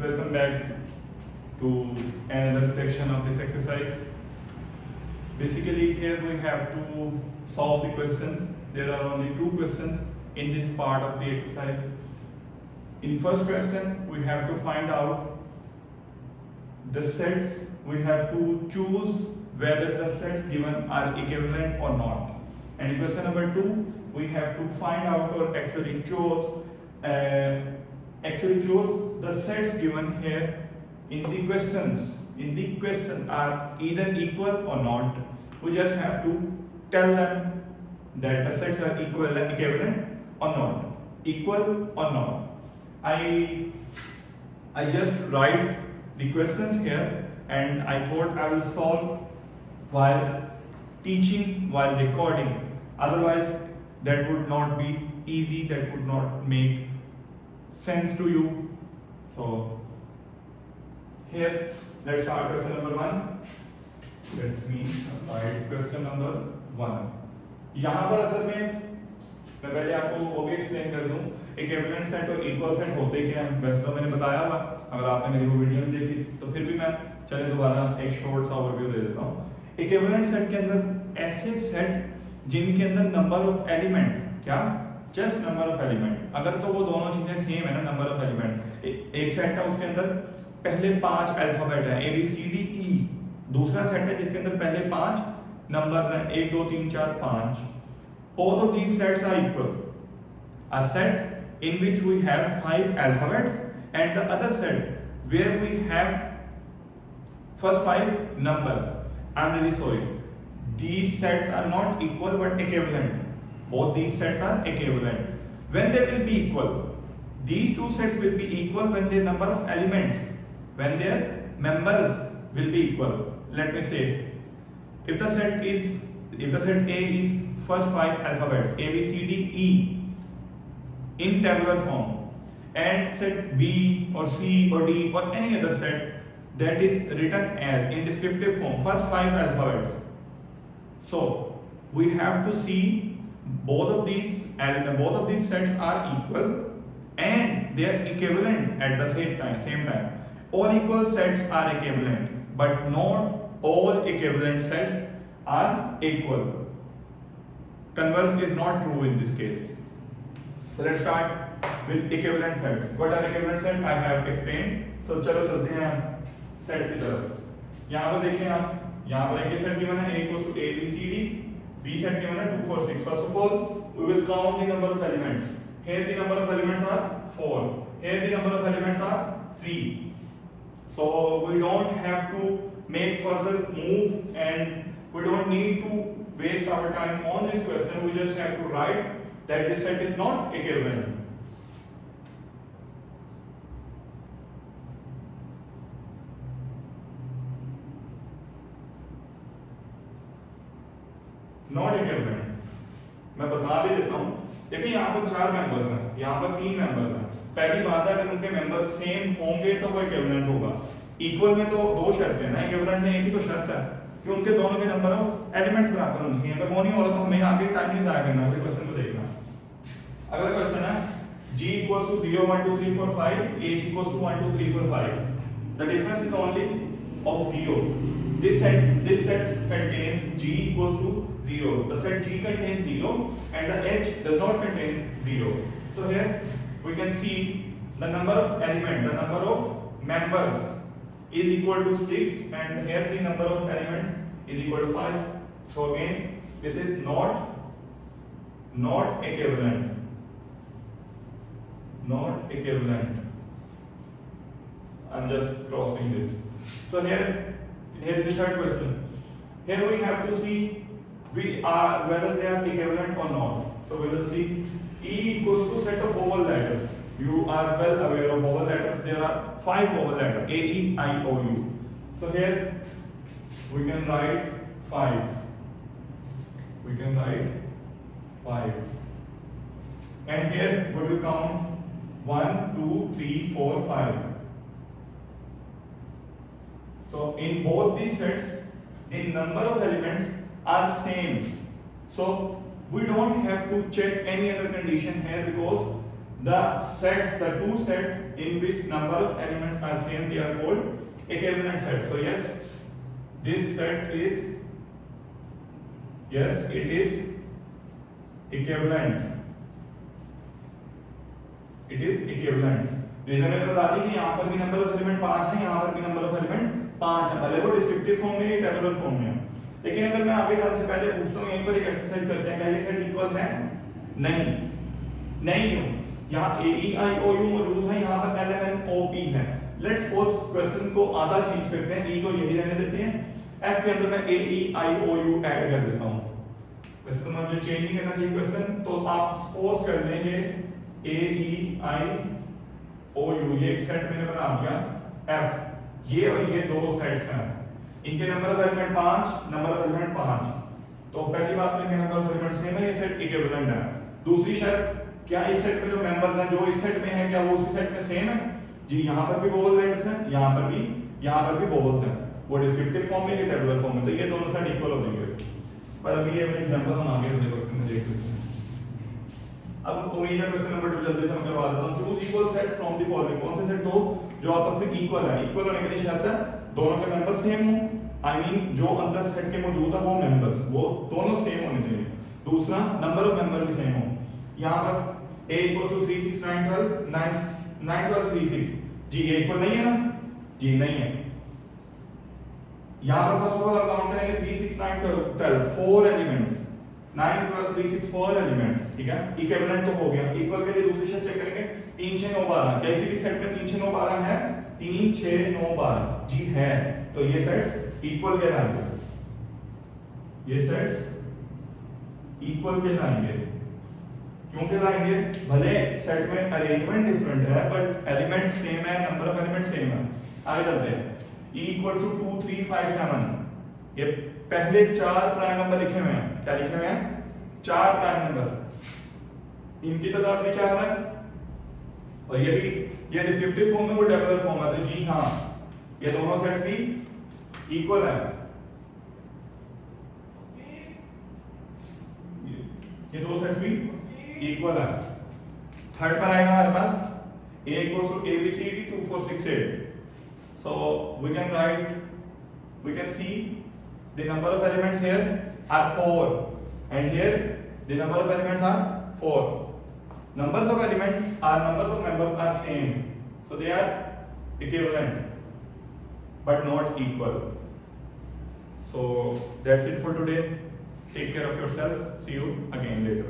Welcome back to another section of this exercise. Basically, here we have to solve the questions. There are only two questions in this part of the exercise. In first question, we have to find out the sets. We have to choose whether the sets given are equivalent or not. And in question number 2, we have to find out or actually choose the sets given here in the questions. In the question are either equal or not. We just have to tell them that the sets are equivalent or not. Equal or not. I just write the questions here, and I thought I will solve while teaching, while recording. Otherwise, that would not be easy, that would not make sense to you. So, here, let's start question number 1. Let me write question number 1. यहाँ पर असल में मैं पहले आपको वो भी explain कर दूं, इक्विवेलेंट सेट और इक्वल सेट होते क्या हैं। वैसे तो मैंने बताया हुआ, अगर आपने मेरी वो वीडियो नहीं देखी तो फिर भी मैं चलिए दोबारा एक शॉर्ट सा ओवरव्यू दे देता हूँ। इक्विवेलेंट सेट के अंदर ऐसे सेट जिनके अंदर नंबर ऑफ एलिमेंट, क्या जस्ट नंबर ऑफ एलिमेंट, अगर तो वो दोनों चीजें सेम है ना, नंबर ऑफ एलिमेंट, एक सेट है उसके अंदर पहले 5 अल्फाबेट है A B C D E, दूसरा सेट है जिसके अंदर पहले 5 नंबर्स हैं 1 2 3 4 5. Both of these sets are equal. A set in which we have 5 alphabets and the other set where we have first 5 numbers. I'm really sorry. These sets are not equal but equivalent. Both these sets are equivalent. When they will be equal, these two sets will be equal when their number of elements, when their members will be equal. Let me say, if the set A is first 5 alphabets A B C D E in tabular form, and set B or C or D or any other set that is written as in descriptive form first 5 alphabets. So we have to see both of these sets are equal and they are equivalent at the same time. All equal sets are equivalent, but not all equivalent sets are equal. Converse is not true in this case. So let's start with equivalent sets. What are equivalent sets? I have explained. So चलो चलते हैं हम sets की तरफ. यहाँ पर देखें आप, यहाँ पर एक सेट गिवन है A equals to A B C D. B set given है 2 4 6. First of all, we will count the number of elements. Here the number of elements are 4. Here the number of elements are 3. So we don't have to make further move and we don't need to waste our time on this question. We just have to write that this set is not equivalent. Not equivalent. मैं बता भी देता हूँ. देखिए यहाँ पर 4 members हैं, यहाँ पर 3 मेंबर्स हैं. पहली बात है, अगर उनके मेंबर्स सेम होंगे तो वो इक्विवेलेंट होगा. इक्वल में तो 2 शर्तें हैं ना, इक्विवेलेंट में एक ही तो शर्त है कि उनके दोनों के नंबर ऑफ एलिमेंट्स बराबर होने चाहिए. अगर वो नहीं हो रहा तो हमें आगे टाइम नहीं जाया करना, उस क्वेश्चन को देखना. अगला क्वेश्चन है G equals to 0 1 2 3 4 5, H equals to 1 2 3 4 5. The difference is only of 0. This set contains G equals to 0. The set G contains 0 and the H does not contain 0. So here we can see the number of elements, the number of members is equal to 6 and here the number of elements is equal to 5. So again this is not equivalent. Not equivalent. I'm just crossing this. So here is the third question. Here we have to see whether they are equivalent or not. So we will see E equals to set of vowel letters. You are well aware of vowel letters. There are 5 vowel letters A, E, I, O, U. So here we can write 5. We can write 5. And here we will count 1, 2, 3, 4, 5. So in both these sets, the number of elements are same. So we don't have to check any other condition here because the two sets in which number of elements are same, they are called equivalent sets. So yes, this set is, yes, it is equivalent. It is equivalent. Reason में बता दी कि यहाँ पर भी number of element 5 है, यहाँ पर भी नंबर ऑफ एलिमेंट 5 है, भले वो डिस्क्रिप्टिव फॉर्म में या टेबुलर फॉर्म में है। लेकिन अगर मैं आपके ख्याल से पहले पूछता हूँ, यहीं पर एक एक्सरसाइज करते हैं, क्या ये सेट इक्वल है? नहीं, नहीं क्यों? यहाँ ए ई आई ओ यू मौजूद है, यहाँ पर L M N O P है। लेट्स सपोज क्वेश्चन को आधा चेंज करते हैं, ई को यही रहने देते हैं, एफ के अंदर मैं ए ई आई ओ यू ऐड कर देता हूँ। वैसे तो मुझे चेंज नहीं करना चाहिए क्वेश्चन, तो आप सपोज कर लेंगे ए ई आई ओ यू, ये एक सेट मैंने बना दिया एफ, ये और ये दो सेट्स हैं, इनके number of element 5, number of element 5। तो पहली बात तो इनके नंबर ऑफ एलिमेंट सेम है, ये सेट इक्विवेलेंट है। दूसरी शर्त, क्या इस सेट में जो मेंबर्स हैं जो इस सेट में हैं, क्या वो उसी सेट में सेम है? जी, यहाँ पर भी वोवल एंड्स हैं, यहाँ पर भी वोवल्स हैं, वो डिस्क्रिप्टिव फॉर्म में, ये टेबुलर फॉर्म में, तो ये दोनों सेट इक्वल हो जाएंगे। पर अभी ये वाला एग्जांपल हम आगे वाले क्वेश्चन में देख लेते हैं। अब उम्मीद है क्वेश्चन नंबर 2 जल्दी से मैं करवा देता हूं। Choose equal sets from the following, कौन से सेट दो जो आपस में इक्वल है? इक्वल होने के लिए शर्त है दोनों के मेंबर सेम हो, आई मीन जो अंदर सेट के मौजूद है वो मेंबर्स वो दोनों सेम होने चाहिए। दूसरा, नंबर ऑफ मेंबर भी सेम हो। यहां पर a = 3 6 9 12 9 12 3 6, जी ये इक्वल नहीं है ना? जी नहीं है। यहां पर फर्स्ट ऑफ ऑल हम काउंट करेंगे 3 6 9 12 4 एलिमेंट्स, 9 12 3 6 4 एलिमेंट्स, ठीक है, इक्विवेलेंट तो हो गया। इक्वल के लिए दूसरी शर्त चेक करेंगे, 3 6 9 12, क्या इसी की सेट में 3 6 9 12 है? 3 6 9 12 जी है, तो ये सेट्स इक्वल कहलाएंगे, ये सेट्स इक्वल कहलाएंगे। क्यों कहलाएंगे? भले सेट में अरेंजमेंट डिफरेंट है बट एलिमेंट सेम है, नंबर ऑफ एलिमेंट सेम है। आगे चलते हैं, e = 2 3 5 7, ये पहले 4 प्राइम नंबर लिखे हुए हैं, क्या लिखे हुए हैं? 4 प्राइम नंबर, इनकी तादाद भी 4 है, और ये भी, ये डिस्क्रिप्टिव फॉर्म में वो टेबुलर फॉर्म है, तो जी हाँ ये दोनों सेट्स भी इक्वल है, ये दो सेट्स भी इक्वल है। थर्ड पर आएगा हमारे पास a = abcd 2 4 6 8, so we can see the number of elements here are 4 and here the number of elements are 4. Numbers of elements are numbers of members are same, so they are equivalent but not equal. So that's it for today. Take care of yourself, see you again later.